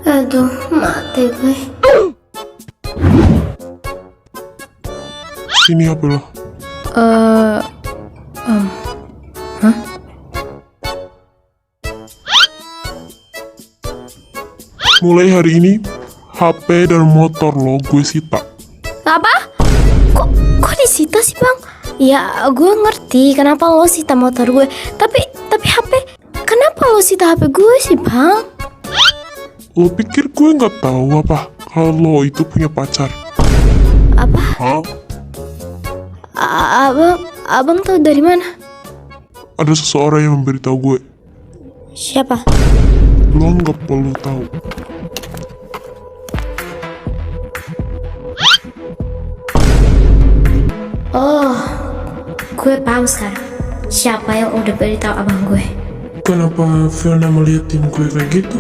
Aduh, mati gue. Sini apa lo? Hah? Mulai hari ini, HP dan motor lo gue sita. Apa? Kok disita sih bang? Ya, gue ngerti kenapa lo sita motor gue. Tapi HP, kenapa lo sita HP gue sih bang? Lo pikir gue nggak tahu apa kalau lo itu punya pacar? Apa? Hah? Abang tahu dari mana? Ada seseorang yang memberitahu gue. Siapa? Lo nggak perlu tahu. Oh, gue paham sekarang. Siapa yang udah beritahu abang gue? Kenapa Fiona meliatin gue kayak gitu?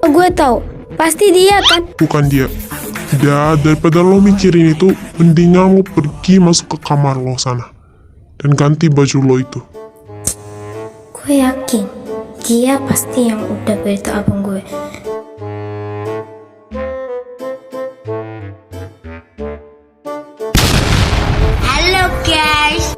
Gue tahu, pasti dia kan. Bukan dia. Daripada lo mikirin itu, mendingan lo pergi masuk ke kamar lo sana dan ganti baju lo itu. Gue yakin dia pasti yang udah beritahu abang gue. Halo guys.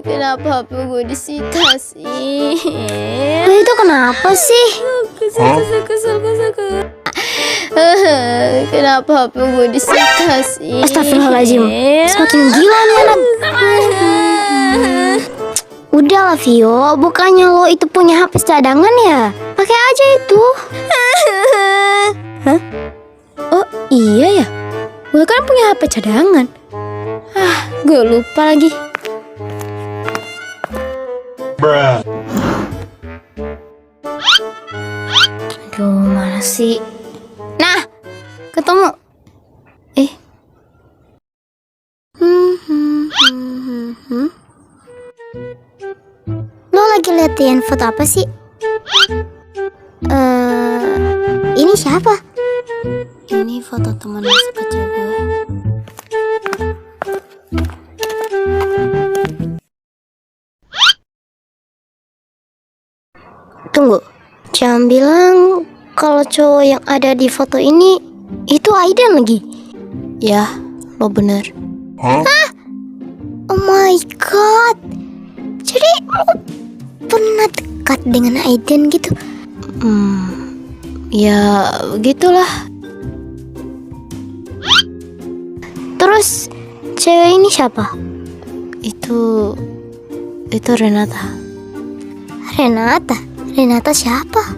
Kenapa HP gue disita sih? Itu kenapa sih? Kesel. Kenapa HP gue disita sih? Astagfirullahaladzim, semakin gila nih anak. Udahlah Vio, bukannya lo itu punya HP cadangan ya? Pakai aja itu. Hah? Oh iya ya, gue kan punya HP cadangan. Gue lupa lagi. Aduh, mana sih? Nah, ketemu. Lo lagi liatin foto apa sih? Ini siapa? Ini foto teman masa kecil gue. Tunggu, jangan bilang kalau cowok yang ada di foto ini itu Aiden lagi. Ya, lo bener. Hah? Oh my god. Jadi lo pernah dekat dengan Aiden gitu? Ya begitulah. Terus cewek ini siapa? Itu Renata. Renata siapa?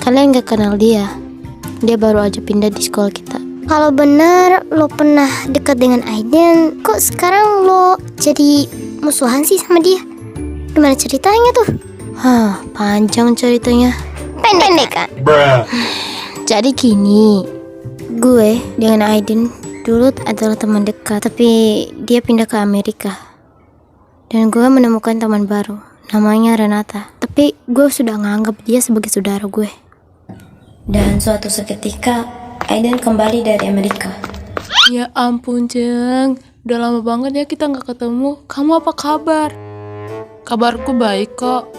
Kalian gak kenal dia. Dia baru aja pindah di sekolah kita. Kalau benar lo pernah dekat dengan Aiden, kok sekarang lo jadi musuhan sih sama dia? Gimana ceritanya tuh? Panjang ceritanya. Pendek kan? Jadi gini, gue dengan Aiden dulu adalah teman dekat, tapi dia pindah ke Amerika. Dan gue menemukan teman baru, namanya Renata. Tapi gue sudah nganggap dia sebagai saudara gue. Dan suatu seketika Aiden kembali dari Amerika. Ya ampun Jeng, udah lama banget ya kita nggak ketemu. Kamu apa kabar? Kabarku baik kok.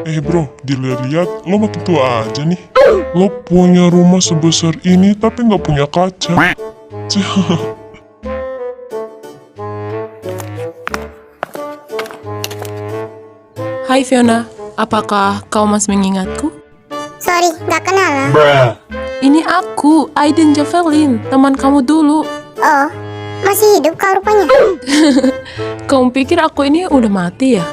Bro, dilihat-lihat lo makin tua aja nih. Lo punya rumah sebesar ini tapi nggak punya kaca. Hai Fiona, apakah kau masih mengingatku? Sorry, nggak kenal lah. Ini aku, Aiden Javelin, teman kamu dulu. Oh, masih hidup kau rupanya. Kamu pikir aku ini udah mati ya?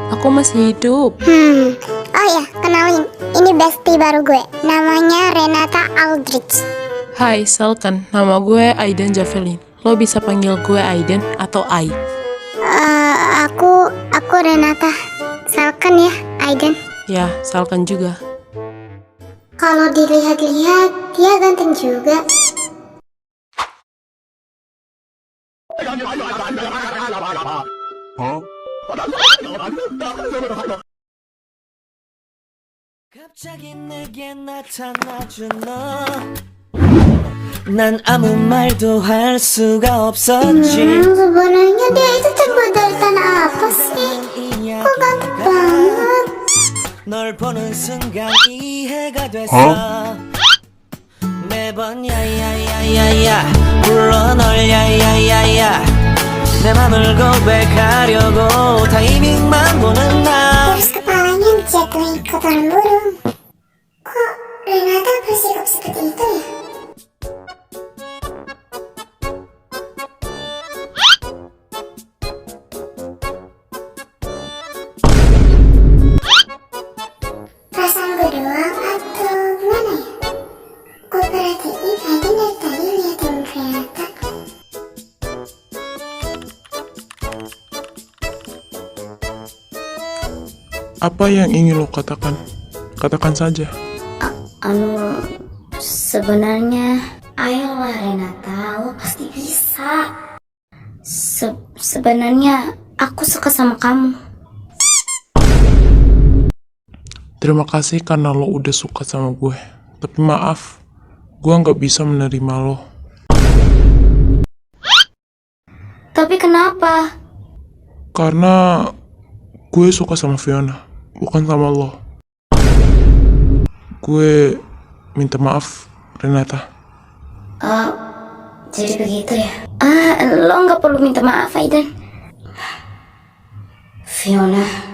Aku masih hidup. Oh ya, kenalin. Ini bestie baru gue. Namanya Renata Aldrich. Hai, Salkan. Nama gue Aiden Javelin. Lo bisa panggil gue Aiden atau Ai. Aku Renata. Salkan ya, Aiden. Ya, Salkan juga. Kalau dilihat-lihat, dia ganteng juga. 갑자기 내게 나타나준 너. 난 아무 말도 할 수가 없었지. Sebenarnya dia itu terbuat dari tanah apa sih? Kok ganteng banget? 널 보는 순간 이해가 됐어. 매번 야야야야야 불러 널 야야야야 내 맘을 고백하려고 타이밍만 보는 나. Terus kepalanya jatuhin ke kotoran burung. Kok Renata bersikap seperti itu ya? Perasaan gue doang atau gimana ya? Gue perhatiin Aiden dari tadi liatin Renata. Apa yang ingin lo katakan? Katakan saja. Sebenarnya ayolah Renata, lo pasti bisa. Sebenarnya aku suka sama kamu. Terima kasih karena lo udah suka sama gue. Tapi maaf, gue nggak bisa menerima lo. Tapi kenapa? Karena gue suka sama Fiona, bukan sama lo. Gue minta maaf, Renata. Jadi begitu ya? Lo nggak perlu minta maaf, Aiden. Fiona.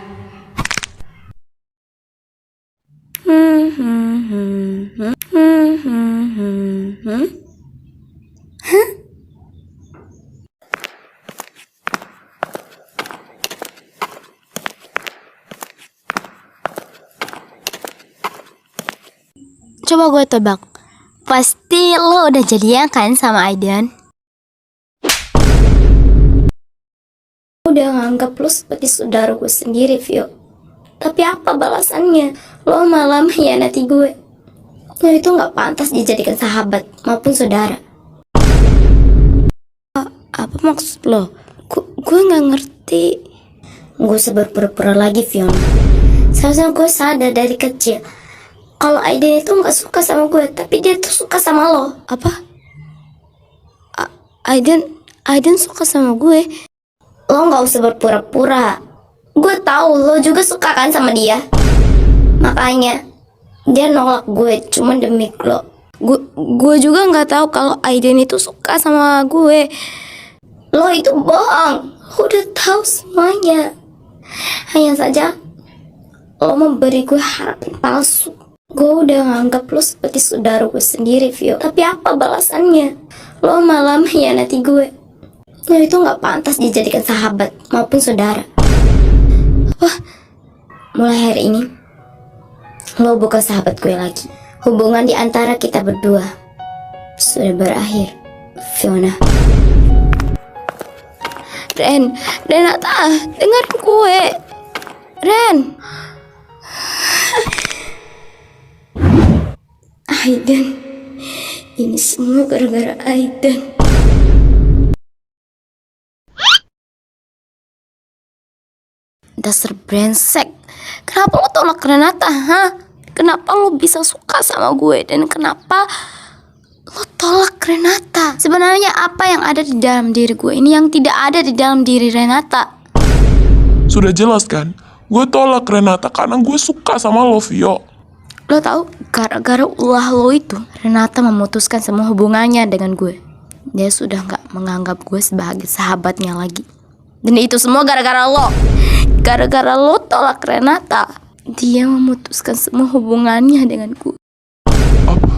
Coba gue tebak. Pasti lo udah jadian kan sama Aiden? Udah nganggap lo seperti saudara gue sendiri, Vio. Tapi apa balasannya? Lo malah mengkhianati gue. Lo itu gak pantas dijadikan sahabat maupun saudara. Apa maksud lo? Gue gak ngerti. Gue berpura-pura lagi, Fiona. Seharusnya gue sadar dari kecil kalau Aiden itu gak suka sama gue, tapi dia tuh suka sama lo. Apa? Aiden suka sama gue. Lo gak usah berpura-pura. Gue tahu lo juga suka kan sama dia. Makanya dia nolak gue cuma demi lo. Gue juga gak tahu kalau Aiden itu suka sama gue. Lo itu bohong. Lo udah tahu semuanya. Hanya saja lo memberi gue harapan palsu. Gue udah nganggap lo seperti saudara gue sendiri, Vio. Tapi apa balasannya? Lo malah mengkhianati gue. Lo itu gak pantas dijadikan sahabat maupun saudara. Apa? Mulai hari ini lo bukan sahabat gue lagi. Hubungan di antara kita berdua sudah berakhir, Fiona. Renata, dengerin gue. Ren. Aiden. Ini semua gara-gara Aiden. Dasar brengsek. Kenapa lo tolak Renata, ha? Kenapa lo bisa suka sama gue? Dan kenapa lo tolak Renata? Sebenarnya apa yang ada di dalam diri gue ini yang tidak ada di dalam diri Renata? Sudah jelas kan? Gue tolak Renata karena gue suka sama lo, Vio. Lo tahu, gara-gara ulah lo itu, Renata memutuskan semua hubungannya dengan gue. Dia sudah gak menganggap gue sebagai sahabatnya lagi. Dan itu semua gara-gara lo. Gara-gara lo tolak Renata, dia memutuskan semua hubungannya dengan gue. Apa?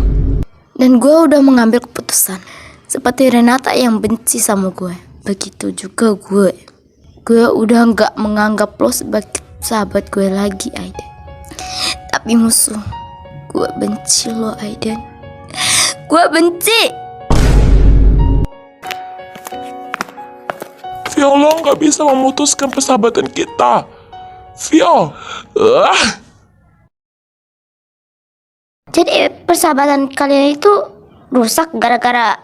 Dan gue udah mengambil keputusan. Seperti Renata yang benci sama gue, begitu juga gue. Gue udah gak menganggap lo sebagai sahabat gue lagi, Aiden. Tapi musuh. Gue benci lo, Aiden. Gue benci. Vio, lo gak bisa memutuskan persahabatan kita. Vio. Jadi persahabatan kalian itu rusak gara-gara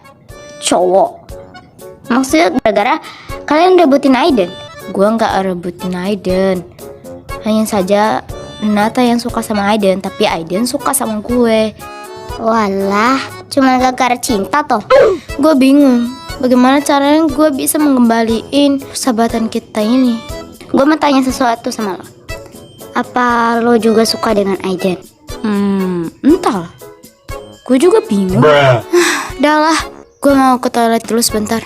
cowok. Maksudnya gara-gara kalian rebutin Aiden. Gue gak rebutin Aiden. Hanya saja Renata yang suka sama Aiden, tapi Aiden suka sama gue. Walah, cuma gara-gara cinta toh. Gue bingung, bagaimana caranya gue bisa mengembaliin persahabatan kita ini. Gue mau tanya sesuatu sama lo. Apa lo juga suka dengan Aiden? Entahlah. Gue juga bingung. Udah lah, gue mau ke toilet dulu sebentar.